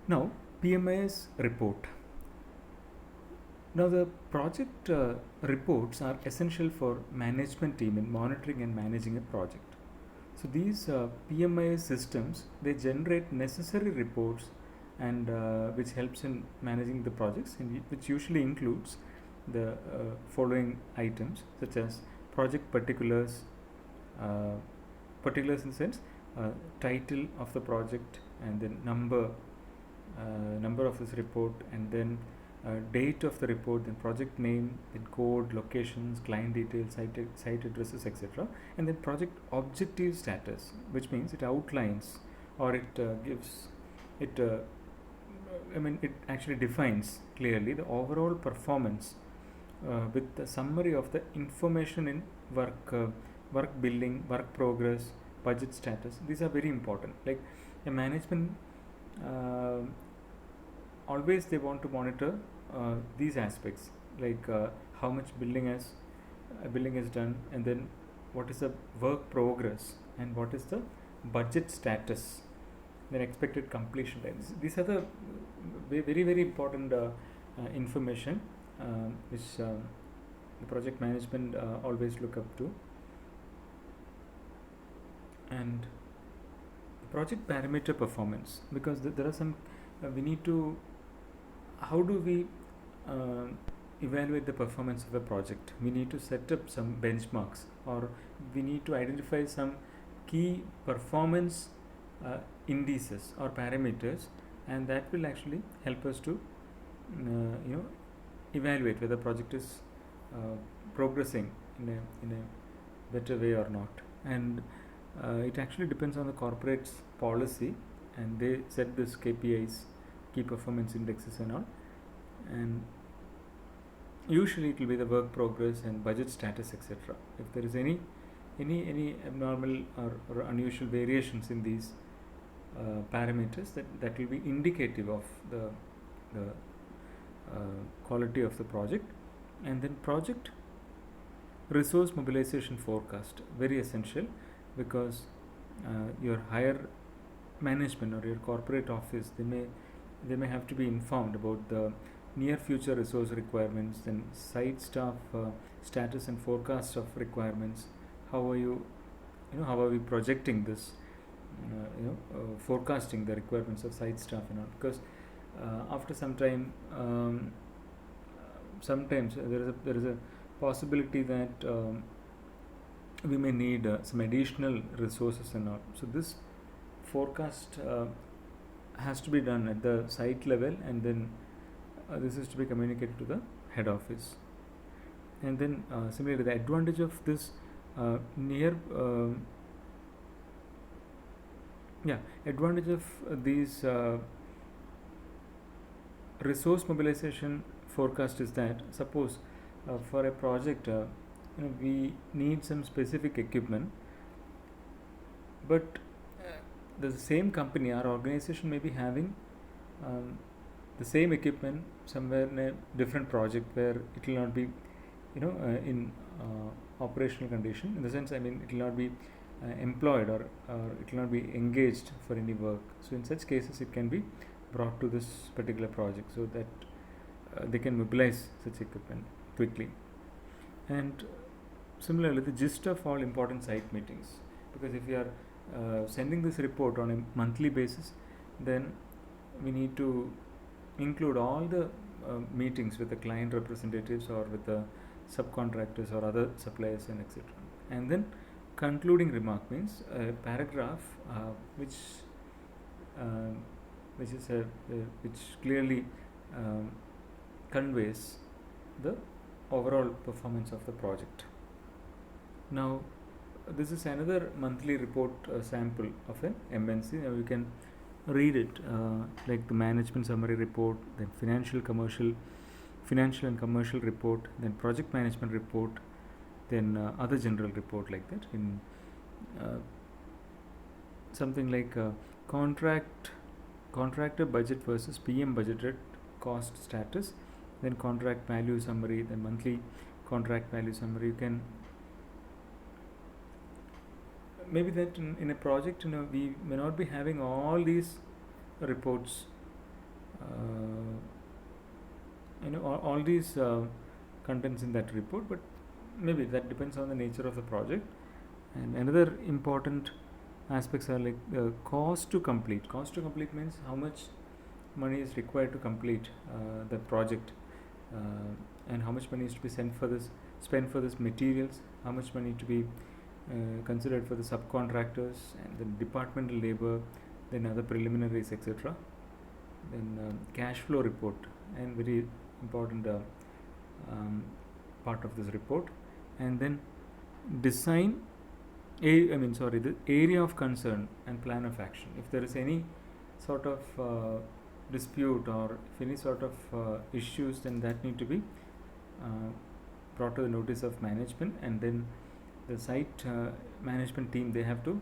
Now, PMIS report. Now, the project reports are essential for management team in monitoring and managing a project. So these PMIS systems, they generate necessary reports and which helps in managing the projects, which usually includes the following items such as project particulars, uh, particulars in the sense title of the project, and then number of this report, and then date of the report, then project name, then code, locations, client details, site addresses, etc. And then project objective status, which means it outlines or it gives it. It actually defines clearly the overall performance with the summary of the information in work billing, work progress, budget status. These are very important. Like a management, uh, always they want to monitor these aspects, like how much billing is done, and then what is the work progress, and what is the budget status, then expected completion times. These are the very very important information which the project management always look up to. And project parameter performance, because there are some we need to, how do we uh, evaluate the performance of a project? We need to set up some benchmarks, or we need to identify some key performance indices or parameters, and that will actually help us to evaluate whether project is uh, progressing in a better way or not. And it actually depends on the corporate's policy, and they set this KPIs, key performance indexes and all. And usually it will be the work progress and budget status, etc. If there is any abnormal or unusual variations in these parameters, that will be indicative of the quality of the project. And then project resource mobilization forecast, very essential, because your higher management or your corporate office, they may have to be informed about the near future resource requirements, then site staff status and forecast of requirements. How are how are we projecting this, forecasting the requirements of site staff and all, because after some time, sometimes there is a possibility that we may need some additional resources and all. So this forecast has to be done at the site level, and then this is to be communicated to the head office. And then similarly, the advantage of this near advantage of these resource mobilization forecast is that, suppose for a project we need some specific equipment, but the same company, our organization, may be having um, the same equipment somewhere in a different project where it will not be in operational condition, in the sense, I mean, it will not be employed, or it will not be engaged for any work. So in such cases it can be brought to this particular project, so that they can mobilize such equipment quickly. And similarly, the gist of all important site meetings, because if we are sending this report on a monthly basis, then we need to include all the meetings with the client representatives, or with the subcontractors or other suppliers, and etc. And then concluding remark means a paragraph which uh, which clearly um, conveys the overall performance of the project. Now, this is another monthly report sample of an MNC. Now you can read it, like the management summary report, then financial and commercial report, then project management report, then other general report, like that. In uh, something like contractor budget versus PM budgeted cost status, then contract value summary, then monthly contract value summary. You can maybe that in a project, we may not be having all these reports, all these contents in that report, but maybe that depends on the nature of the project. And another important aspects are like cost to complete. Cost to complete means how much money is required to complete the project, and how much money is to be spent for this materials, how much money to be considered for the subcontractors and the departmental labor, then other preliminaries, etc. Then cash flow report, and very important part of this report. And then design the area of concern and plan of action. If there is any sort of dispute, or if any sort of issues, then that need to be brought to the notice of management, and then the site management team, they have to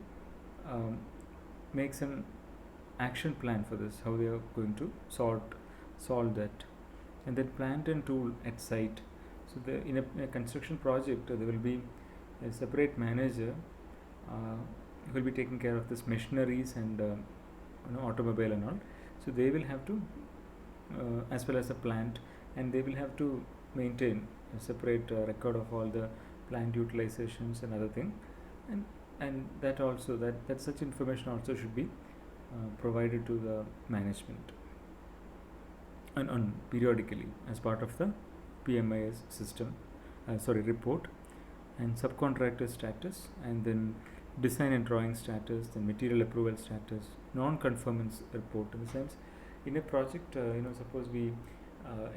make some action plan for this, how they are going to solve that. And then plant and tool at site. So in a construction project, there will be a separate manager who will be taking care of this machineries and automobile and all. So they will have to, as well as the plant, and they will have to maintain a separate record of all the plant utilizations and other thing, and that also that such information also should be provided to the management and on periodically as part of the PMIS system report. And subcontractor status, and then design and drawing status, then material approval status, non-conformance report. In the sense, in a project, suppose we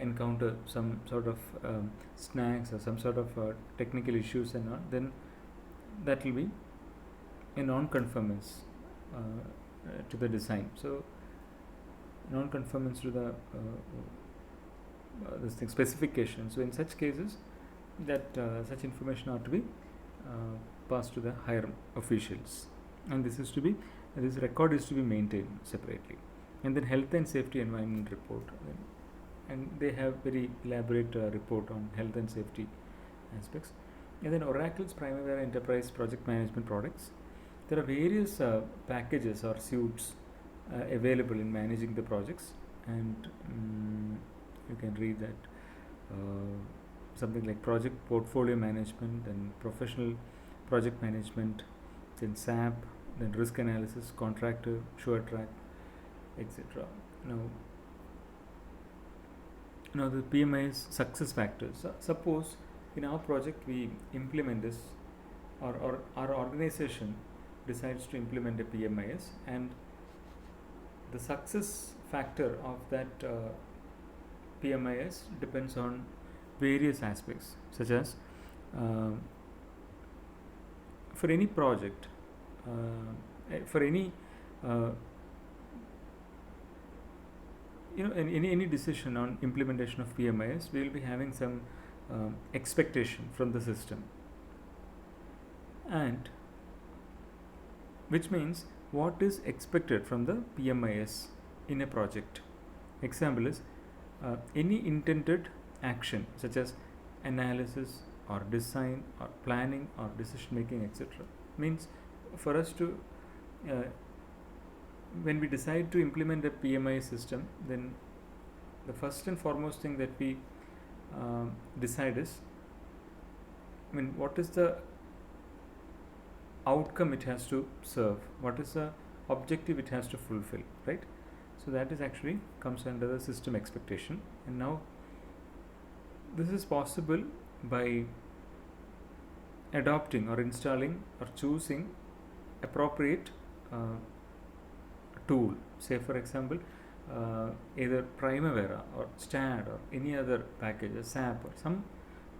encounter some sort of snags or some sort of technical issues and all, then that will be a non-conformance to the design. So non-conformance to the this thing specification. So in such cases, that such information ought to be passed to the higher officials, and this record is to be maintained separately. And then health and safety environment report, and they have very elaborate report on health and safety aspects. And then Oracle's Primavera Enterprise Project Management products. There are various packages or suites available in managing the projects, and you can read that. Something like project portfolio management, then professional project management, then SAP, then risk analysis, contractor, SureTrack, etc. Now the PMIS success factors. Suppose in our project we implement this, or our organization decides to implement a PMIS, and the success factor of that PMIS depends on various aspects, such as for any project, for any any decision on implementation of PMIS, we will be having some expectation from the system, and which means what is expected from the PMIS in a project. Example is any intended action, such as analysis or design or planning or decision making, etc. Means for us to when we decide to implement a PMI system, then the first and foremost thing that we decide is, what is the outcome it has to serve, what is the objective it has to fulfill, right? So that is actually comes under the system expectation. And now this is possible by adopting or installing or choosing appropriate tool. Say for example, either Primavera or STAAD or any other packages, SAP or some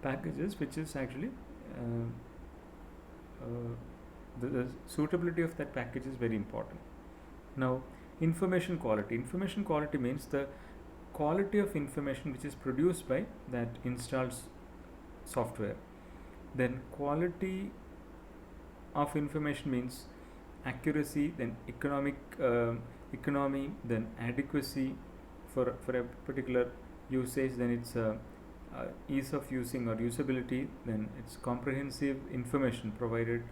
packages which is actually the suitability of that package is very important. Now information quality. Information quality means the quality of information which is produced by that installed software. Then quality of information means accuracy, then economy, then adequacy for a particular usage, then it's ease of using or usability, then it's comprehensive information provided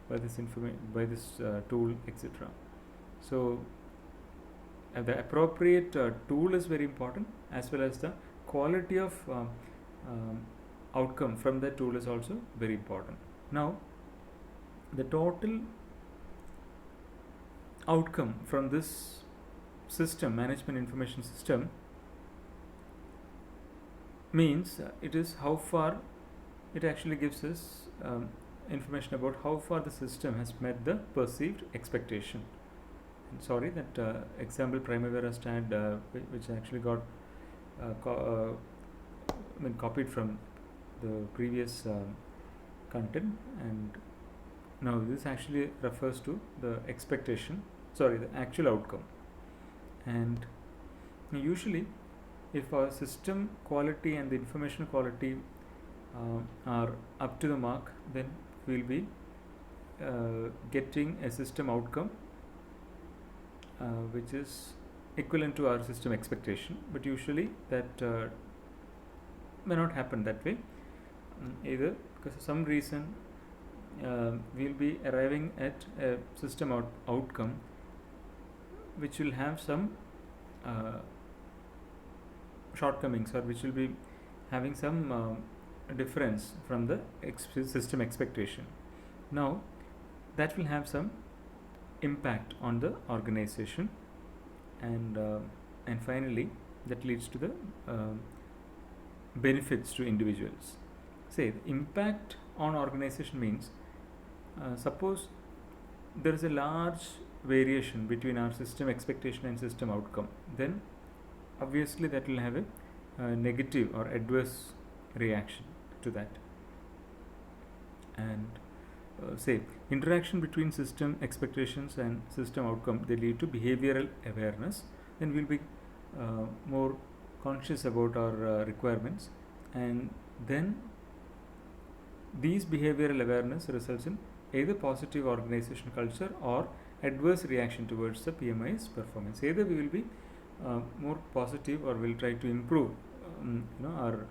by this tool, etc. So the appropriate tool is very important, as well as the quality of outcome from that tool is also very important. Now, the total outcome from this system, management information system, means it is how far it actually gives us information about how far the system has met the perceived expectation. Sorry, that example Primavera Stat, which actually got copied from the previous content, and now this actually refers to the expectation, sorry, the actual outcome. And usually, if our system quality and the information quality are up to the mark, then we'll be getting a system outcome which is equivalent to our system expectation. But usually that may not happen that way, either because of some reason we'll be arriving at a system outcome which will have some shortcomings, or which will be having some difference from the system expectation. Now that will have some impact on the organization, and finally that leads to the benefits to individuals. Say the impact on organization means suppose there is a large variation between our system expectation and system outcome, then obviously that will have a negative or adverse reaction to that. And say interaction between system expectations and system outcome, they lead to behavioral awareness. Then we'll be more conscious about our requirements, and then these behavioral awareness results in either positive organization culture or adverse reaction towards the PMI's performance. Either we will be more positive, or we'll try to improve our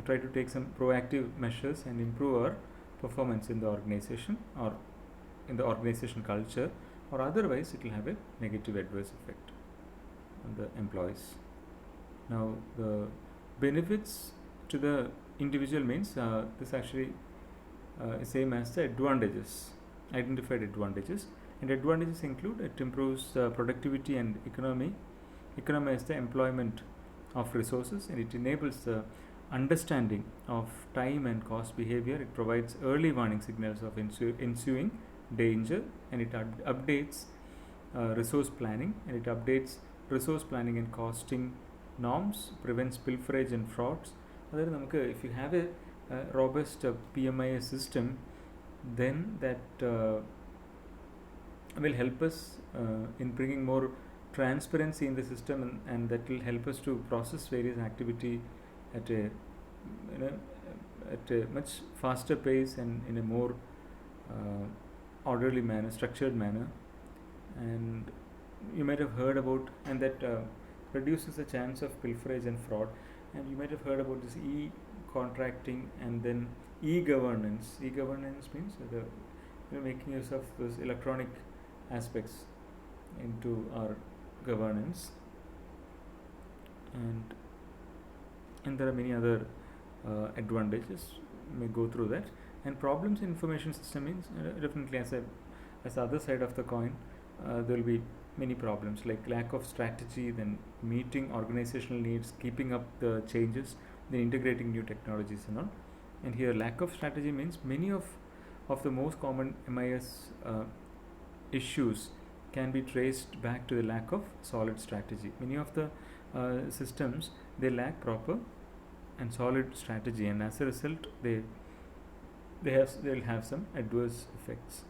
try to take some proactive measures and improve our performance in the organization or in the organization culture, or otherwise it will have a negative adverse effect on the employees. Now the benefits to the individual means this actually is same as the advantages, identified advantages. And advantages include it improves productivity and economize the employment of resources, and it enables the understanding of time and cost behavior. It provides early warning signals of ensuing danger, and it updates resource planning, and it updates resource planning and costing norms, prevents pilferage and frauds. If you have a robust PMI system, then that will help us in bringing more transparency in the system, and that will help us to process various activity at a much faster pace and in a more orderly manner, structured manner. And you might have heard about, and that reduces the chance of pilferage and fraud. And you might have heard about this e-contracting and then e-governance. E-governance means making use of those electronic aspects into our governance, and there are many other advantages. We may go through that. And problems in information system means definitely as the other side of the coin, there will be many problems like lack of strategy, then meeting organizational needs, keeping up the changes, then integrating new technologies and all. And here lack of strategy means many of the most common MIS issues can be traced back to the lack of solid strategy. Many of the systems, they lack proper and solid strategy, and as a result they'll have some adverse effects.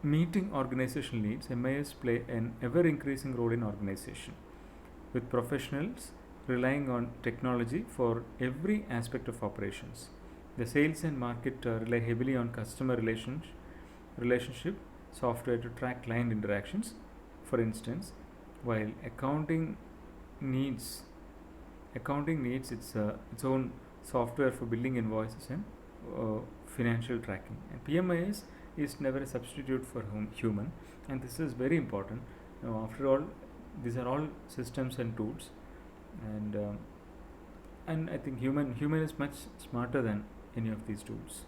Meeting organizational needs, MIS play an ever increasing role in organization, with professionals relying on technology for every aspect of operations. The sales and market rely heavily on customer relationship software to track client interactions, for instance, while accounting needs its own software for billing invoices and financial tracking. And PMIs is never a substitute for human, and this is very important. Now, after all, these are all systems and tools, and I think human is much smarter than any of these tools,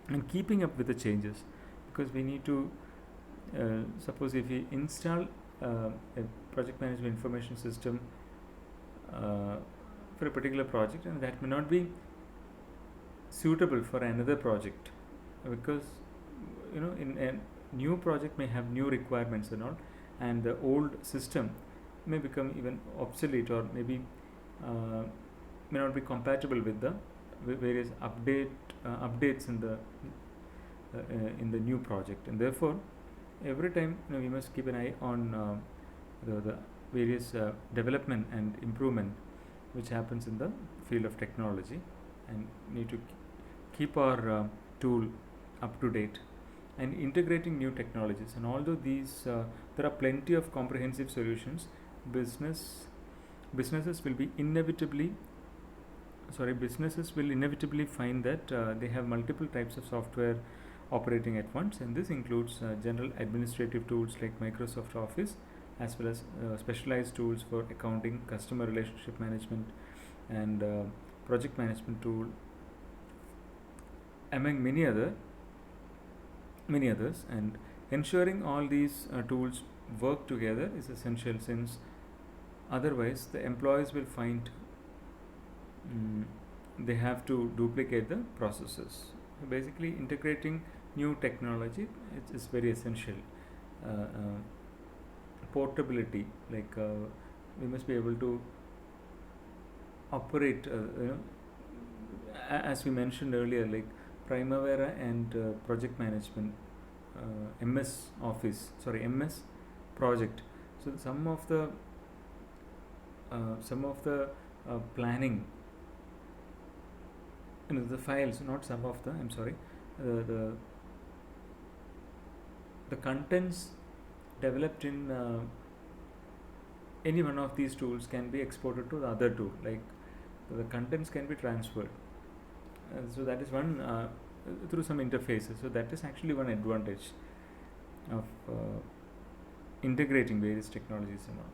and keeping up with the changes, because we need to suppose if we install a project management information system for a particular project, and that may not be suitable for another project, because in a new project may have new requirements and all, and the old system may become even obsolete, or maybe may not be compatible with the various updates in the new project, and therefore every time we must keep an eye on the various development and improvement which happens in the field of technology, and need to keep our tool up to date, and integrating new technologies. And although these there are plenty of comprehensive solutions, businesses will inevitably find that they have multiple types of software operating at once, and this includes general administrative tools like Microsoft Office, as well as specialized tools for accounting, customer relationship management, and project management tool, among many others. And ensuring all these tools work together is essential, since otherwise the employees will find they have to duplicate the processes. Basically, integrating new technology is very essential. Portability, like we must be able to operate, as we mentioned earlier, like Primavera and project management, MS project. So some of the planning, the files, not some of the, I'm sorry, the contents developed in any one of these tools can be exported to the other tool, like the contents can be transferred. So that is one, through some interfaces. So that is actually one advantage of integrating various technologies and all.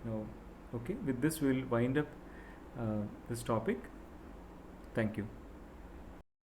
Now, okay, with this we'll wind up this topic. Thank you.